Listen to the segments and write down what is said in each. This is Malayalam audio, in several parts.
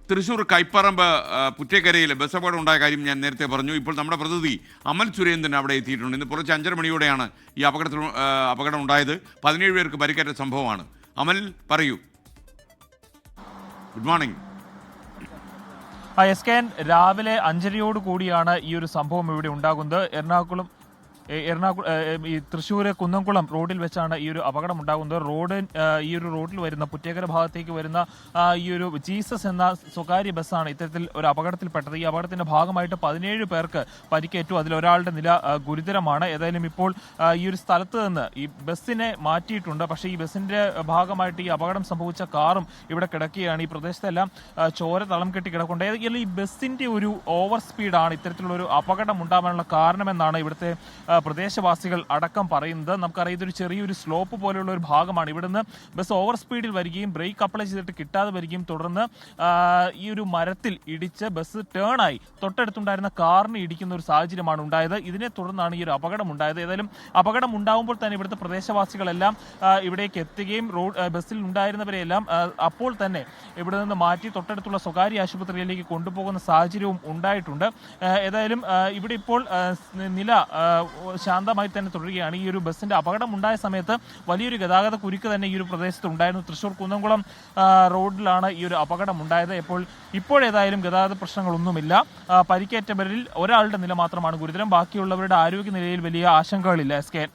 തൃശ്ശൂർ കൈപ്പറമ്പ് പുറ്റേക്കരയിൽ ബസ് അപകടം ഉണ്ടായ കാര്യം ഞാൻ നേരത്തെ പറഞ്ഞു. ഇപ്പോൾ നമ്മുടെ പ്രതിനിധി അമൽ സുരേന്ദ്രൻ അവിടെ എത്തിയിട്ടുണ്ട്. ഇന്ന് പുലർച്ചെ 5:30 മണിയോടെയാണ് ഈ അപകടം ഉണ്ടായത്. 17 പേർക്ക് പരിക്കേറ്റ സംഭവമാണ്. അമൽ, പറയൂ. Good morning. S K N, രാവിലെ 5:30 കൂടിയാണ് ഈ ഒരു സംഭവം ഇവിടെ ഉണ്ടാകുന്നത്. ഈ തൃശ്ശൂർ കുന്നംകുളം റോഡിൽ വെച്ചാണ് ഈ ഒരു അപകടം ഉണ്ടാകുന്നത്. ഈ ഒരു റോഡിൽ വരുന്ന പുറ്റേക്കര ഭാഗത്തേക്ക് വരുന്ന ഈ ഒരു ജീസസ് എന്ന സ്വകാര്യ ബസ്സാണ് ഇത്തരത്തിൽ ഒരു അപകടത്തിൽപ്പെട്ടത്. ഈ അപകടത്തിന്റെ ഭാഗമായിട്ട് 17 പേർക്ക് പരിക്കേറ്റു. അതിലൊരാളുടെ നില ഗുരുതരമാണ്. ഏതായാലും ഇപ്പോൾ ഈ ഒരു സ്ഥലത്ത് നിന്ന് ഈ ബസ്സിനെ മാറ്റിയിട്ടുണ്ട്. പക്ഷേ ഈ ബസ്സിന്റെ ഭാഗമായിട്ട് ഈ അപകടം സംഭവിച്ച കാറും ഇവിടെ കിടക്കുകയാണ്. ഈ പ്രദേശത്തെല്ലാം ചോര തളം കെട്ടി കിടക്കുന്നുണ്ട്. ഏതെങ്കിലും ഈ ബസ്സിന്റെ ഒരു ഓവർ സ്പീഡാണ് ഇത്തരത്തിലുള്ള ഒരു അപകടം ഉണ്ടാകാനുള്ള കാരണമെന്നാണ് ഇവിടുത്തെ പ്രദേശവാസികൾ അടക്കം പറയുന്നത്. നമുക്കറിയാം, ഇതൊരു ചെറിയൊരു സ്ലോപ്പ് പോലെയുള്ള ഒരു ഭാഗമാണ്. ഇവിടുന്ന് ബസ് ഓവർ സ്പീഡിൽ വരികയും ബ്രേക്ക് അപ്ലൈ ചെയ്തിട്ട് കിട്ടാതെ വരികയും തുടർന്ന് ഈ ഒരു മരത്തിൽ ഇടിച്ച് ബസ് ടേൺ ആയി തൊട്ടടുത്തുണ്ടായിരുന്ന കാറിന് ഇടിക്കുന്ന ഒരു സാഹചര്യമാണ് ഉണ്ടായത്. ഇതിനെ തുടർന്നാണ് ഈ ഒരു അപകടം ഉണ്ടായത്. ഏതായാലും അപകടം ഉണ്ടാകുമ്പോൾ തന്നെ ഇവിടുത്തെ പ്രദേശവാസികളെല്ലാം ഇവിടേക്ക് എത്തുകയും ബസ്സിൽ ഉണ്ടായിരുന്നവരെയെല്ലാം അപ്പോൾ തന്നെ ഇവിടെ നിന്ന് മാറ്റി തൊട്ടടുത്തുള്ള സ്വകാര്യ ആശുപത്രിയിലേക്ക് കൊണ്ടുപോകുന്ന സാഹചര്യവും ഉണ്ടായിട്ടുണ്ട്. ഏതായാലും ഇവിടെ ഇപ്പോൾ നില ശാന്തമായി തന്നെ തുടരുകയാണ്. ഈ ഒരു ബസ്സിന്റെ അപകടം ഉണ്ടായ സമയത്ത് വലിയൊരു ഗതാഗത കുരുക്ക് തന്നെ ഈ ഒരു പ്രദേശത്ത് ഉണ്ടായിരുന്നു. തൃശ്ശൂർ കുന്നംകുളം റോഡിലാണ് ഈ ഒരു അപകടം ഉണ്ടായത്. ഇപ്പോഴേതായാലും ഗതാഗത പ്രശ്നങ്ങളൊന്നുമില്ല. പരിക്കേറ്റവരിൽ ഒരാളുടെ നില മാത്രമാണ് ഗുരുതരം. ബാക്കിയുള്ളവരുടെ ആരോഗ്യ നിലയിൽ വലിയ ആശങ്കകളില്ല. എസ് കെ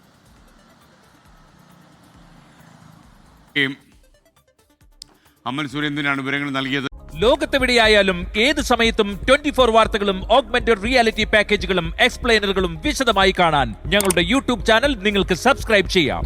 അമൽ സുരേന്ദ്രനാണ് വിവരങ്ങൾ നൽകിയത്. ലോകത്തെവിടെയായാലും ഏത് സമയത്തും 24 വാർത്തകളും ഓഗ്മെന്റഡ് റിയാലിറ്റി പാക്കേജുകളും എക്സ്പ്ലെയിനറുകളും വിശദമായി കാണാൻ ഞങ്ങളുടെ യൂട്യൂബ് ചാനൽ നിങ്ങൾക്ക് സബ്സ്ക്രൈബ് ചെയ്യാം.